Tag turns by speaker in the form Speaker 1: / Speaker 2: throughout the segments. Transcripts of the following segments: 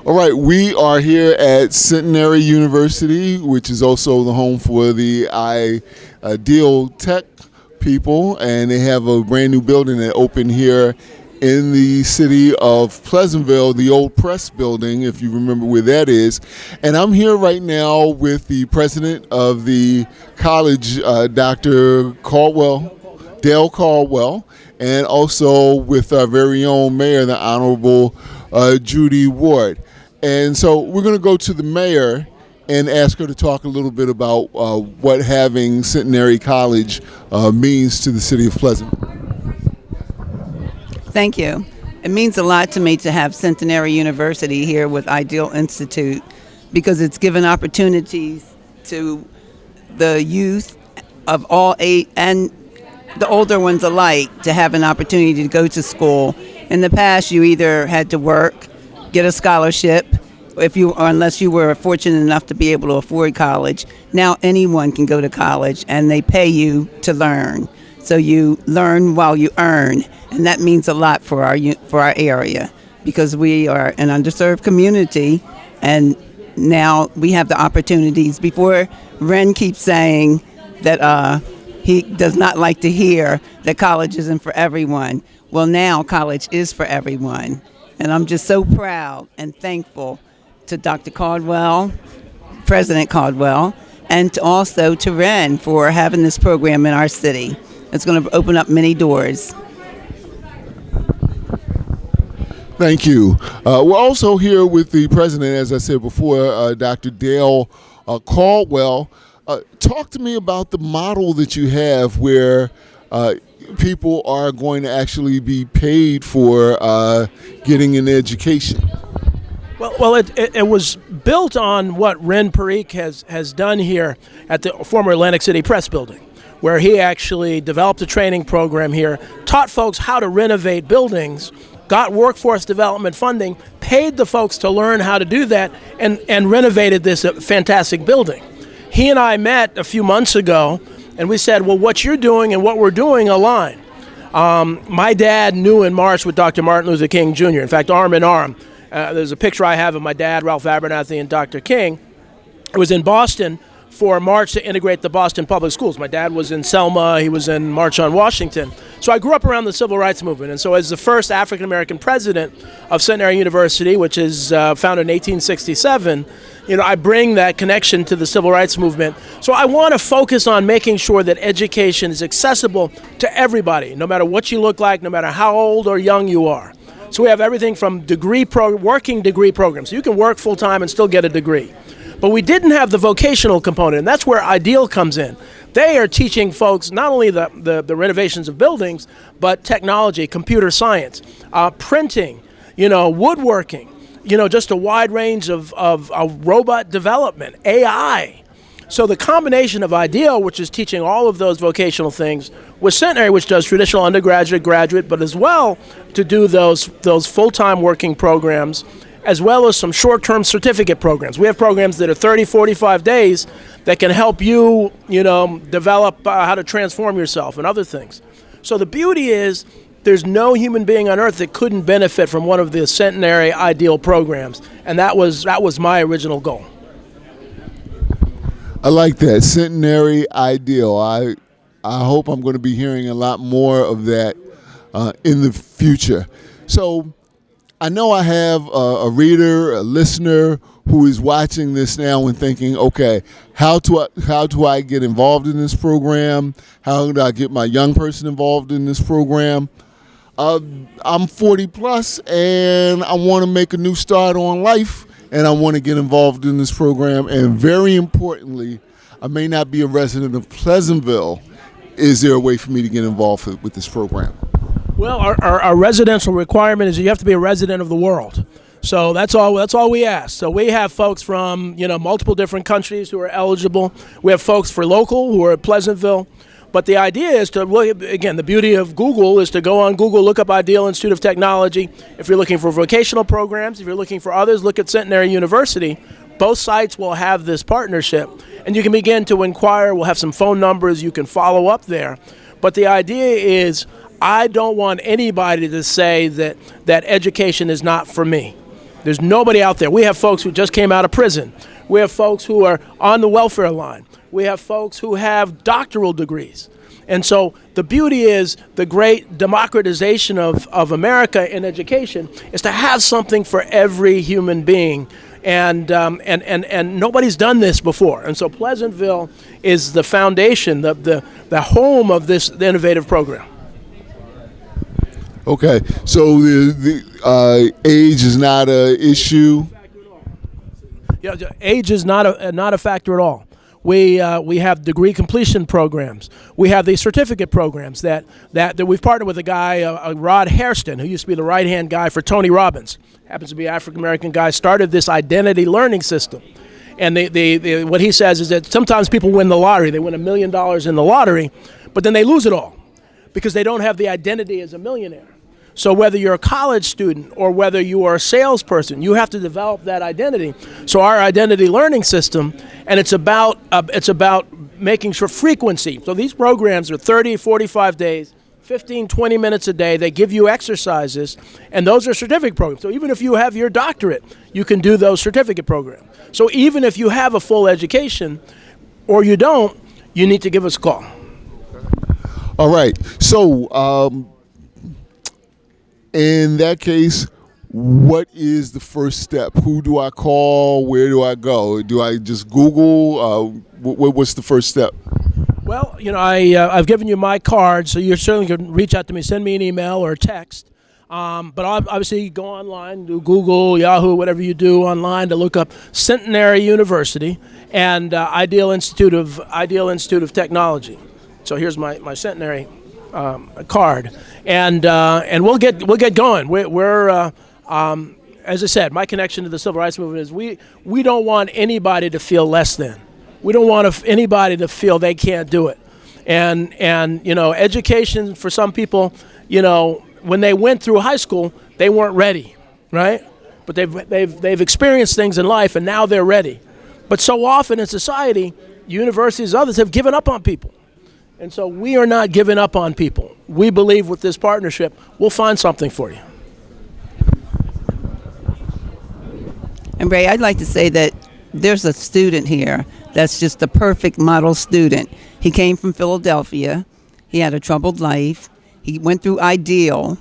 Speaker 1: All right, we are here at Centenary University, which is also the home for the Ideal Tech people, and they have a brand new building that opened here in the city of Pleasantville, the old press building, if you remember where that is. And I'm here right now with the president of the college, Dr. Caldwell, Dale Caldwell, and also with our very own mayor, the Honorable Judy Ward. And so we're going to go to the mayor and ask her to talk a little bit about what having Centenary College means to the city of Pleasantville.
Speaker 2: Thank you. It means a lot to me to have Centenary University here with Ideal Institute because it's given opportunities to the youth of all age and the older ones alike to have an opportunity to go to school. In the past, you either had to work, get a scholarship, or unless you were fortunate enough to be able to afford college. Now anyone can go to college, and they pay you to learn. So you learn while you earn, and that means a lot for our area because we are an underserved community, and now we have the opportunities. Before, Ren keeps saying that he does not like to hear that college isn't for everyone. Well, now college is for everyone. And I'm just so proud and thankful to Dr. Caldwell, President Caldwell, and also to Ren for having this program in our city. It's going to open up many doors.
Speaker 1: Thank you. We're also here with the president, as I said before, Dr. Dale Caldwell. Talk to me about the model that you have where people are going to actually be paid for getting an education.
Speaker 3: Well, it was built on what Ren Parikh has done here at the former Atlantic City Press Building, where he actually developed a training program here, taught folks how to renovate buildings, got workforce development funding, paid the folks to learn how to do that, and renovated this fantastic building. He and I met a few months ago, and we said, well, what you're doing and what we're doing align. My dad knew and marched with Dr. Martin Luther King Jr., in fact, arm in arm. There's a picture I have of my dad, Ralph Abernathy, and Dr. King. It was in Boston for a march to integrate the Boston public schools. My dad was in Selma, he was in March on Washington. So I grew up around the civil rights movement, and so as the first African-American president of Centenary University, which is founded in 1867, I bring that connection to the civil rights movement. So I want to focus on making sure that education is accessible to everybody, no matter what you look like, no matter how old or young you are. So we have everything from working degree programs. So you can work full-time and still get a degree. But we didn't have the vocational component, and that's where Ideal comes in. They are teaching folks not only the renovations of buildings, but technology, computer science, printing, woodworking, just a wide range of robot development, AI. So the combination of Ideal, which is teaching all of those vocational things, with Centenary, which does traditional undergraduate, graduate, but as well to do those full-time working programs, as well as some short-term certificate programs. We have programs that are 30, 45 days that can help you, develop how to transform yourself and other things. So the beauty is there's no human being on earth that couldn't benefit from one of the Centenary Ideal programs, and that was my original goal.
Speaker 1: I like that, Centenary Ideal. I hope I'm going to be hearing a lot more of that in the future. So I know I have a reader, a listener who is watching this now and thinking, okay, how do I get involved in this program? How do I get my young person involved in this program? I'm 40 plus and I want to make a new start on life, and I want to get involved in this program. And very importantly, I may not be a resident of Pleasantville. Is there a way for me to get involved with this program?
Speaker 3: Well, our residential requirement is that you have to be a resident of the world. So that's all we ask. So we have folks from multiple different countries who are eligible. We have folks for local who are at Pleasantville. But the idea is to look, again, the beauty of Google is to go on Google, look up Ideal Institute of Technology. If you're looking for vocational programs, if you're looking for others, look at Centenary University. Both sites will have this partnership, and you can begin to inquire. We'll have some phone numbers. You can follow up there. But the idea is I don't want anybody to say that education is not for me. There's nobody out there. We have folks who just came out of prison. We have folks who are on the welfare line. We have folks who have doctoral degrees. And so the beauty is the great democratization of America in education is to have something for every human being. And nobody's done this before. And so Pleasantville is the foundation, the home of this innovative program.
Speaker 1: Okay, so the age is not an issue.
Speaker 3: Yeah, age is not a factor at all. We have degree completion programs. We have these certificate programs that we've partnered with a guy, Rod Hairston, who used to be the right-hand guy for Tony Robbins. Happens to be an African-American guy, started this identity learning system. And what he says is that sometimes people win the lottery. They win $1 million in the lottery, but then they lose it all because they don't have the identity as a millionaire. So whether you're a college student or whether you are a salesperson, you have to develop that identity. So our identity learning system, and it's about making sure frequency. So these programs are 30, 45 days, 15, 20 minutes a day. They give you exercises, and those are certificate programs. So even if you have your doctorate, you can do those certificate programs. So even if you have a full education or you don't, you need to give us a call.
Speaker 1: All right. So in that case, what is the first step? Who do I call? Where do I go? Do I just Google? What's the first step?
Speaker 3: Well, I've given you my card, so you certainly can reach out to me, send me an email or a text. But obviously, go online, do Google, Yahoo, whatever you do online to look up Centenary University and Ideal Institute of Technology. So here's my Centenary card, and we'll get going. We're as I said, my connection to the civil rights movement is we don't want anybody to feel less than. We don't want anybody to feel they can't do it. And education for some people, when they went through high school, they weren't ready, right? But they've experienced things in life, and now they're ready. But so often in society, universities, others have given up on people. And so we are not giving up on people. We believe with this partnership, we'll find something for you.
Speaker 2: And Ray, I'd like to say that there's a student here that's just the perfect model student. He came from Philadelphia. He had a troubled life. He went through Ideal,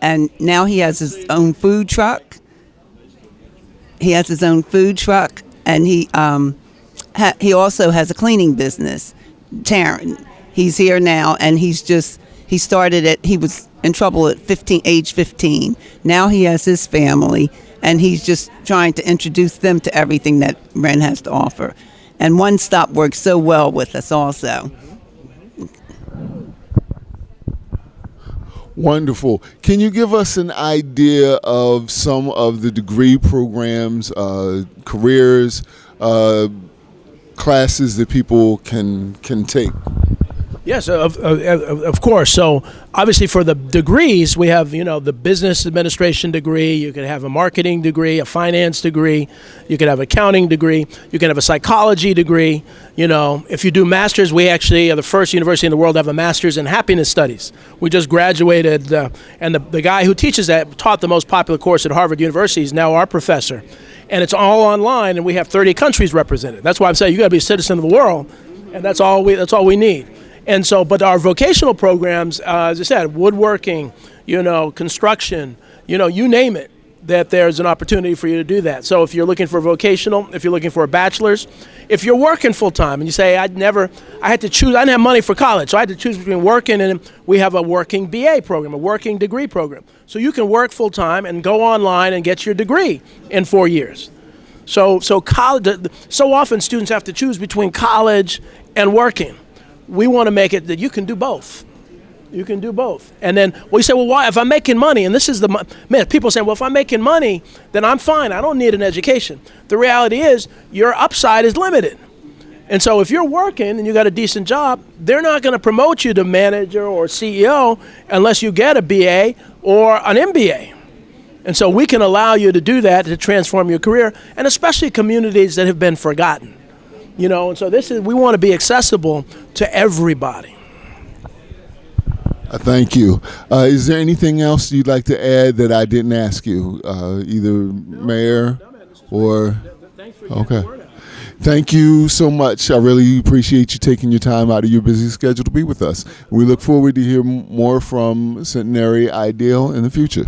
Speaker 2: and now he has his own food truck. And he also has a cleaning business. Taryn, he's here now, and he started it. He was in trouble at age 15. Now he has his family, and he's just trying to introduce them to everything that Ren has to offer. And One Stop works so well with us also.
Speaker 1: Wonderful. Can you give us an idea of some of the degree programs, careers, classes that people can take?
Speaker 3: Yes, of course. So obviously for the degrees, we have, the business administration degree. You could have a marketing degree, a finance degree. You could have an accounting degree. You can have a psychology degree. If you do masters, we actually are the first university in the world to have a master's in happiness studies. We just graduated, and the guy who teaches that taught the most popular course at Harvard University is now our professor. And it's all online, and we have 30 countries represented. That's why I'm saying you got to be a citizen of the world, and that's all we need. And so, but our vocational programs, as I said, woodworking, construction, you name it, that there's an opportunity for you to do that. So if you're looking for vocational, if you're looking for a bachelor's, if you're working full time and you say, I had to choose, I didn't have money for college, so I had to choose between working, and we have a working BA program, a working degree program. So you can work full time and go online and get your degree in 4 years. So college, so often students have to choose between college and working. We want to make it that you can do both. You can do both. And then you say, well, why? If I'm making money, and this is people saying, well, if I'm making money, then I'm fine. I don't need an education. The reality is your upside is limited. And so if you're working and you got a decent job, they're not going to promote you to manager or CEO unless you get a BA or an MBA. And so we can allow you to do that to transform your career, and especially communities that have been forgotten. And so we want to be accessible to everybody.
Speaker 1: Thank you. Is there anything else you'd like to add that I didn't ask you, either Mayor or? Okay. Thank you so much. I really appreciate you taking your time out of your busy schedule to be with us. We look forward to hear more from Centenary Ideal in the future.